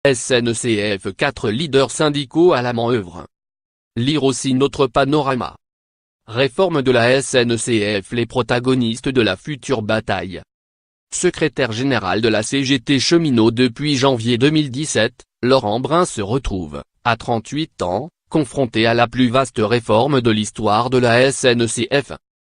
SNCF 4 leaders syndicaux à la manœuvre. Lire aussi notre panorama. Réforme de la SNCF, les protagonistes de la future bataille. Secrétaire général de la CGT cheminot depuis janvier 2017, Laurent Brun se retrouve, à 38 ans, confronté à la plus vaste réforme de l'histoire de la SNCF.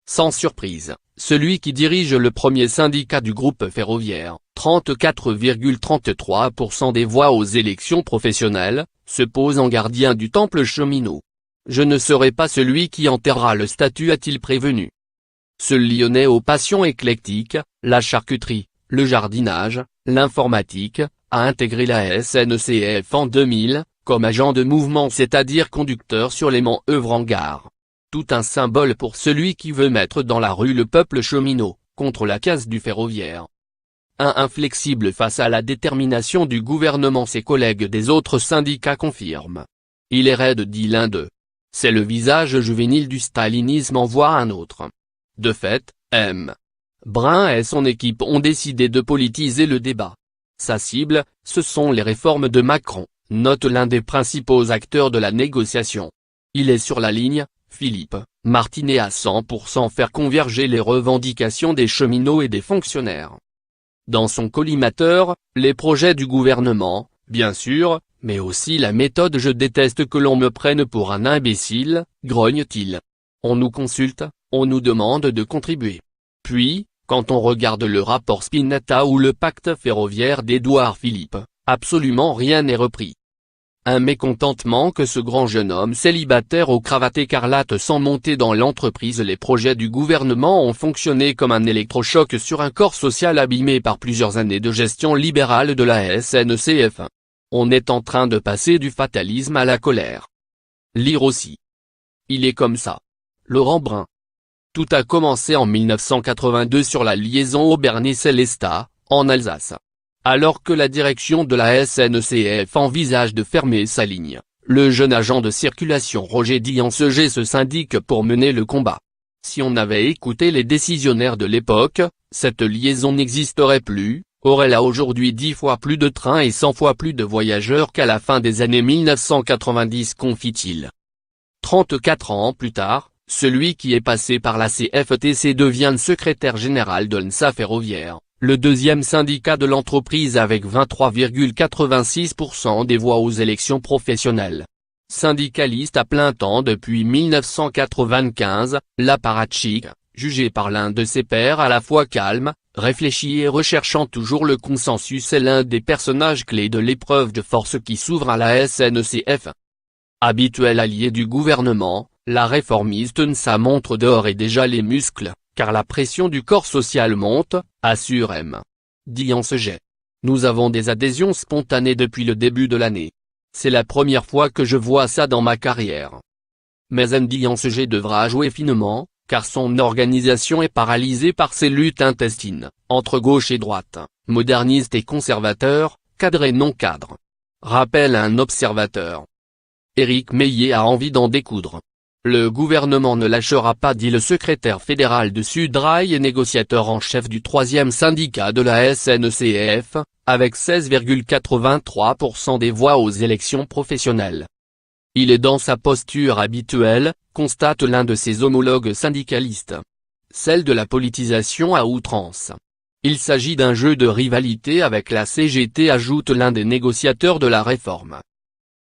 Sans surprise, celui qui dirige le premier syndicat du groupe ferroviaire, 34,33% des voix aux élections professionnelles, se pose en gardien du temple cheminot. Je ne serai pas celui qui enterrera le statut, a-t-il prévenu. Ce Lyonnais aux passions éclectiques, la charcuterie, le jardinage, l'informatique, a intégré la SNCF en 2000, comme agent de mouvement, c'est-à-dire conducteur sur les manœuvres en gare. Tout un symbole pour celui qui veut mettre dans la rue le peuple cheminot, contre la casse du ferroviaire. Inflexible face à la détermination du gouvernement, ses collègues des autres syndicats confirment. Il est raide, dit l'un d'eux. C'est le visage juvénile du stalinisme, en voit un autre. De fait, M. Brun et son équipe ont décidé de politiser le débat. Sa cible, ce sont les réformes de Macron, note l'un des principaux acteurs de la négociation. Il est sur la ligne, Philippe Martinet, à 100% faire converger les revendications des cheminots et des fonctionnaires. Dans son collimateur, les projets du gouvernement, bien sûr, mais aussi la méthode. Je déteste que l'on me prenne pour un imbécile, grogne-t-il. On nous consulte, on nous demande de contribuer. Puis, quand on regarde le rapport Spinetta ou le pacte ferroviaire d'Édouard Philippe, absolument rien n'est repris. Un mécontentement que ce grand jeune homme célibataire aux cravates écarlates sent monter dans l'entreprise. Les projets du gouvernement ont fonctionné comme un électrochoc sur un corps social abîmé par plusieurs années de gestion libérale de la SNCF. On est en train de passer du fatalisme à la colère. Lire aussi. Il est comme ça. Laurent Brun. Tout a commencé en 1982 sur la liaison Auberny-Célestat, en Alsace. Alors que la direction de la SNCF envisage de fermer sa ligne, le jeune agent de circulation Roger Dianceget se syndique pour mener le combat. Si on avait écouté les décisionnaires de l'époque, cette liaison n'existerait plus, aurait là aujourd'hui 10 fois plus de trains et 100 fois plus de voyageurs qu'à la fin des années 1990, confie-t-il. 34 ans plus tard, celui qui est passé par la CFTC devient le secrétaire général de l'NSA Ferroviaire, le deuxième syndicat de l'entreprise avec 23,86% des voix aux élections professionnelles. Syndicaliste à plein temps depuis 1995, l'apparatchik, jugé par l'un de ses pairs à la fois calme, réfléchi et recherchant toujours le consensus, est l'un des personnages clés de l'épreuve de force qui s'ouvre à la SNCF. Habituel allié du gouvernement, la réformiste NSA montre d'ores et déjà les muscles, car la pression du corps social monte, assure M. Dianceget. Nous avons des adhésions spontanées depuis le début de l'année. C'est la première fois que je vois ça dans ma carrière. Mais M. Dianceget devra jouer finement, car son organisation est paralysée par ses luttes intestines, entre gauche et droite, modernistes et conservateurs, cadres et non-cadres. Rappelle un observateur. Éric Meillet a envie d'en découdre. Le gouvernement ne lâchera pas, dit le secrétaire fédéral de Sudrail et négociateur en chef du troisième syndicat de la SNCF, avec 16,83% des voix aux élections professionnelles. Il est dans sa posture habituelle, constate l'un de ses homologues syndicalistes. Celle de la politisation à outrance. Il s'agit d'un jeu de rivalité avec la CGT, ajoute l'un des négociateurs de la réforme.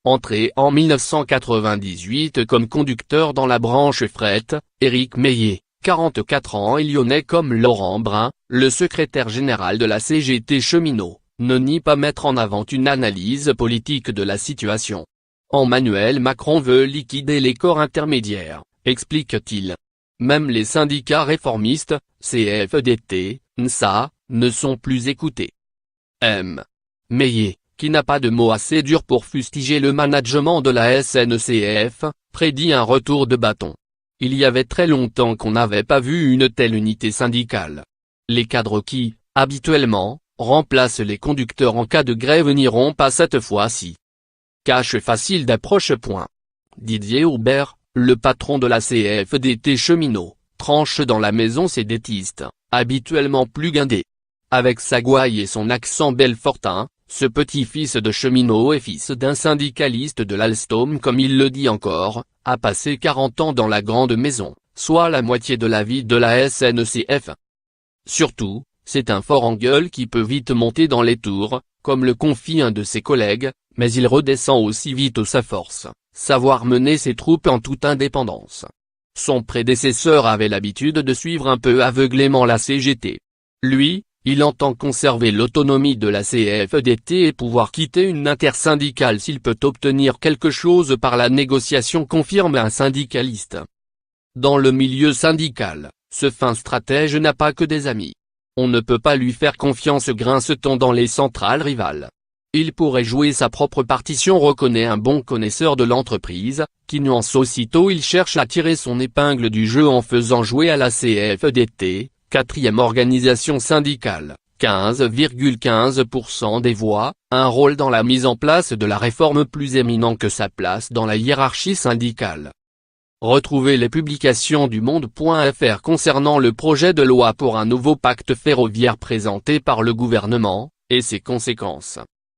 Entré en 1998 comme conducteur dans la branche fret, Éric Meillet, 44 ans et lyonnais comme Laurent Brun, le secrétaire général de la CGT cheminot, ne nie pas mettre en avant une analyse politique de la situation. Emmanuel Macron veut liquider les corps intermédiaires, explique-t-il. Même les syndicats réformistes, CFDT, NSA, ne sont plus écoutés. M. Meillet, qui n'a pas de mots assez durs pour fustiger le management de la SNCF, prédit un retour de bâton. Il y avait très longtemps qu'on n'avait pas vu une telle unité syndicale. Les cadres qui, habituellement, remplacent les conducteurs en cas de grève n'iront pas cette fois-ci. Cache facile d'approche. Didier Aubert, le patron de la CFDT cheminot, tranche dans la maison sédétiste, habituellement plus guindé. Avec sa gouaille et son accent belfortain, Ce petit-fils de cheminot et fils d'un syndicaliste de l'Alstom comme il le dit encore, a passé 40 ans dans la grande maison, soit la moitié de la vie de la SNCF. Surtout, c'est un fort en gueule qui peut vite monter dans les tours, comme le confie un de ses collègues, mais il redescend aussi vite sa force, savoir mener ses troupes en toute indépendance. Son prédécesseur avait l'habitude de suivre un peu aveuglément la CGT. Lui, il entend conserver l'autonomie de la CFDT et pouvoir quitter une intersyndicale s'il peut obtenir quelque chose par la négociation, confirme un syndicaliste. Dans le milieu syndical, ce fin stratège n'a pas que des amis. On ne peut pas lui faire confiance, grince-t-on dans les centrales rivales. Il pourrait jouer sa propre partition, reconnaît un bon connaisseur de l'entreprise, qui nuance aussitôt il cherche à tirer son épingle du jeu en faisant jouer à la CFDT, quatrième organisation syndicale, 15,15% des voix, un rôle dans la mise en place de la réforme plus éminent que sa place dans la hiérarchie syndicale. Retrouvez les publications du Monde.fr concernant le projet de loi pour un nouveau pacte ferroviaire présenté par le gouvernement, et ses conséquences.